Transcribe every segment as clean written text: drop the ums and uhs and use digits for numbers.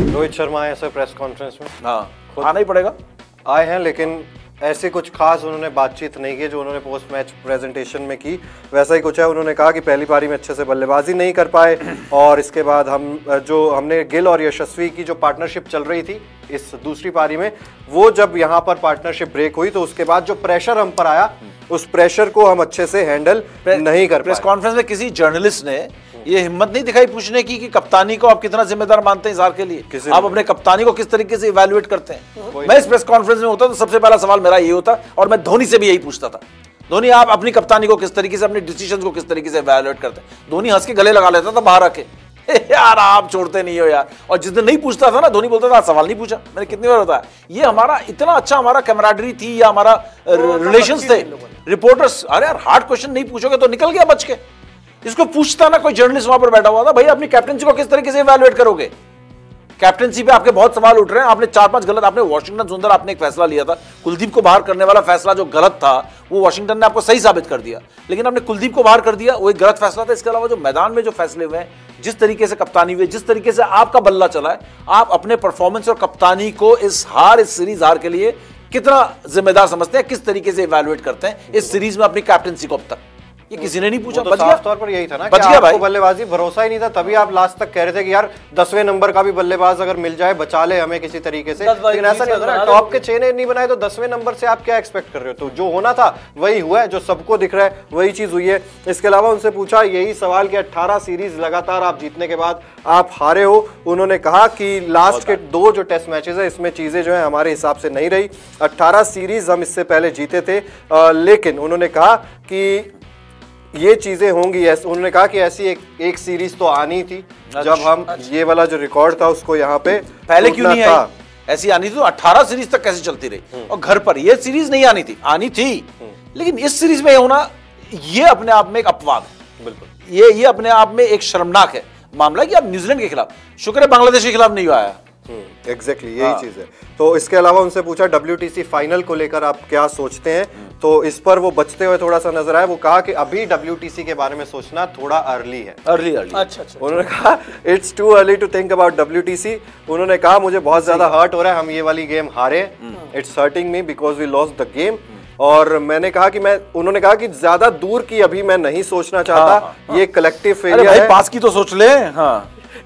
रोहित शर्मा आए sir press conference में। हाँ, आना ही पड़ेगा। आए हैं, लेकिन ऐसे कुछ खास उन्होंने बातचीत नहीं की जो उन्होंने पोस्ट मैच प्रेजेंटेशन में की। वैसा ही कुछ है, उन्होंने कहा कि पहली पारी में अच्छे से बल्लेबाजी नहीं कर पाए और इसके बाद हमने गिल और यशस्वी की जो पार्टनरशिप चल रही थी इस दूसरी पारी में, वो जब यहाँ पर पार्टनरशिप ब्रेक हुई तो उसके बाद जो प्रेशर हम पर आया उस प्रेशर को हम अच्छे से हैंडल नहीं कर पाए। प्रेस कॉन्फ्रेंस में किसी जर्नलिस्ट ने ये हिम्मत नहीं दिखाई पूछने की कि कप्तानी को आप कितना जिम्मेदार मानते हैं इस हार के लिए, आप अपने कप्तानी को किस तरीके से इवैल्यूएट करते हैं। मैं इस प्रेस कॉन्फ्रेंस में होता तो सबसे पहला सवाल मेरा ये होता और मैं धोनी से भी यही पूछता था, धोनी आप अपनी कप्तानी को किस तरीके से, अपने डिसीजन को किस तरीके से इवैल्यूएट करते हैं। धोनी हंस के गले लगा लेता था बाहर आके, यार आप छोड़ते नहीं हो यार। और जिस दिन नहीं पूछता था ना, धोनी बोलता था सवाल नहीं पूछा। मैंने कितनी बार बताया, ये हमारा इतना अच्छा हमारा कैमराडरी थी या हमारा रिलेशंस थे। रिपोर्टर्स, अरे यार हार्ड क्वेश्चन नहीं पूछोगे तो निकल गया बच के। इसको पूछता ना कोई जर्नलिस्ट वहां पर बैठा हुआ था, भाई अपनी कैप्टनसी को किस तरीके से इवैल्यूएट करोगे। कैप्टनसी पे आपके बहुत सवाल उठ रहे हैं, आपने 4-5 गलत, आपने वॉशिंगटन सुंदर आपने एक फैसला लिया था, कुलदीप को बाहर करने वाला फैसला जो गलत था वो वॉशिंगटन ने आपको सही साबित कर दिया, लेकिन आपने कुलदीप को बाहर कर दिया, वो एक गलत फैसला था। इसके अलावा जो मैदान में जो फैसले हुए, जिस तरीके से कप्तानी हुई, जिस तरीके से आपका बल्ला चला है, आप अपने परफॉर्मेंस और कप्तानी को इस सीरीज हार के लिए कितना जिम्मेदार समझते हैं, किस तरीके से इवैल्यूएट करते हैं इस सीरीज में अपनी कैप्टनसी को अब तक? ये किसी ने नहीं पूछा। तो साफ तौर पर यही था ना कि आपको बल्लेबाजी भरोसा ही नहीं था, तभी आप लास्ट तक कह रहे थे कि यार 10वें नंबर का भी बल्लेबाज अगर मिल जाए बचा ले हमें किसी तरीके से, लेकिन ऐसा नहीं होता ना। टॉप के 6 ने नहीं बनाए तो 10वें नंबर से आप क्या एक्सपेक्ट कर रहे हो? तो जो होना था वही हुआ है, जो सबको दिख रहा है वही चीज हुई है। इसके अलावा उनसे पूछा यही सवाल कि 18 सीरीज लगातार आप जीतने के बाद आप हारे हो। उन्होंने कहा कि लास्ट के 2 जो टेस्ट मैचेस है इसमें चीजें जो है हमारे हिसाब से नहीं रही। 18 सीरीज हम इससे पहले जीते थे, लेकिन उन्होंने कहा कि ये चीजें होंगी। उन्होंने कहा कि ऐसी एक सीरीज तो आनी थी जब हम ये वाला जो रिकॉर्ड था उसको यहाँ पे पहले क्यों नहीं आई? ऐसी आनी थी तो 18 सीरीज तक कैसे चलती रही? और घर पर ये सीरीज नहीं आनी थी, लेकिन इस सीरीज में होना ये अपने आप में एक अपवाद है। बिल्कुल ये अपने आप में एक शर्मनाक है मामला कि आप न्यूजीलैंड के खिलाफ, शुक्र है बांग्लादेश के खिलाफ नहीं आया। एग्जैक्टली यही चीज है। तो इसके अलावा उनसे पूछा WTC फाइनल को लेकर आप क्या सोचते हैं, तो इस पर वो बचते हुए थोड़ा सा नजर आए। वो कहा कि अभी WTC के बारे में सोचना थोड़ा अर्ली है। अर्ली अच्छा। उन्होंने कहा it's too early to think about WTC। उन्होंने कहा मुझे बहुत ज्यादा हर्ट हो रहा है, हम ये वाली गेम हारे, it's hurting me because we lost the game. और मैंने कहा कि उन्होंने कहा कि ज्यादा दूर की अभी मैं नहीं सोचना चाहता, ये कलेक्टिव फेलियर है। पास की तो सोच ले।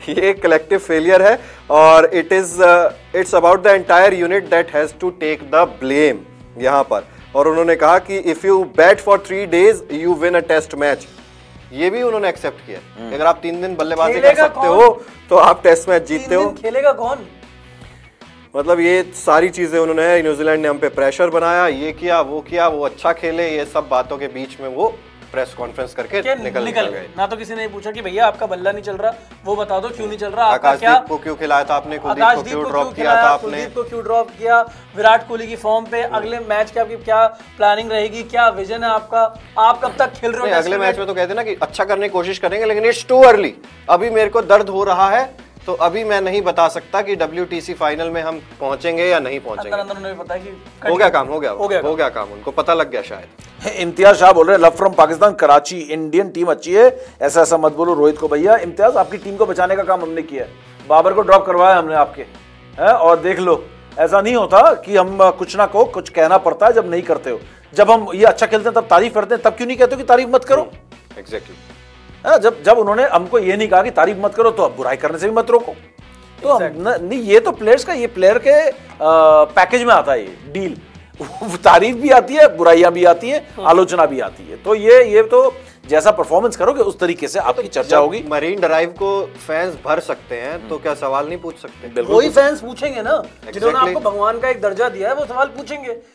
ये कलेक्टिव फेलियर है और it's about the entire unit that has to take the blame यहाँ पर। और उन्होंने कहा कि if you bat for 3 days you win a test match. ये भी उन्होंने एक्सेप्ट किया, अगर आप 3 दिन बल्लेबाजी कर सकते हो तो आप टेस्ट मैच जीतते हो। खेलेगा कौन? मतलब ये सारी चीजें उन्होंने, न्यूजीलैंड ने हम पे प्रेशर बनाया, ये किया, वो अच्छा खेले, ये सब बातों के बीच में वो प्रेस कॉन्फ्रेंस करके निकल गए। ना तो किसी ने पूछा कि भैया आपका बल्ला नहीं चल रहा, वो बता दो क्यों नहीं चल रहा। आकाशदीप को क्यों खिलाया था आपने, कुलदीप को क्यों ड्रॉप किया था आपने, कुलदीप को क्यों ड्रॉप किया, विराट कोहली की फॉर्म पे अगले मैच की आपकी क्या प्लानिंग रहेगी, क्या विजन है आपका, आप कब तक खेल रहे हो? अगले मैच में तो कहते ना कि अच्छा करने की कोशिश करेंगे, लेकिन इट्स टू अर्ली। अभी मेरे को दर्द हो रहा है तो अभी मैं नहीं बता सकता कि WTC फाइनल में हम पहुंचेंगे या नहीं पहुंचेंगे। अंदर पता कि हो गया काम, उनको पता लग गया शायद। इम्तियाज शाह बोल रहे हैं love from Pakistan Karachi, Indian team अच्छी है, ऐसा मत बोलो रोहित को भैया। इम्तियाज आपकी टीम को बचाने का काम हमने किया है, बाबर को ड्रॉप करवाया हमने आपके है, और देख लो ऐसा नहीं होता कि हम कुछ ना को कुछ कहना पड़ता है जब नहीं करते हो। जब हम ये अच्छा खेलते हैं तब तारीफ करते हैं, तब क्यों नहीं कहते हो कि तारीफ मत करो? एग्जैक्टली जब उन्होंने हमको ये नहीं कहा कि तारीफ मत करो तो अब बुराई करने से भी मत रोको। तो नहीं, ये तो प्लेयर्स का, ये प्लेयर के पैकेज में आता है ये डील। तारीफ भी आती है, बुराइयां भी आती है, आलोचना भी आती है। तो ये तो जैसा परफॉर्मेंस करोगे उस तरीके से आपकी चर्चा होगी। मरीन ड्राइव को फैंस भर सकते हैं तो क्या सवाल नहीं पूछ सकते? वही फैंस पूछेंगे ना, जिन्होंने आपको भगवान का एक दर्जा दिया है, वो सवाल पूछेंगे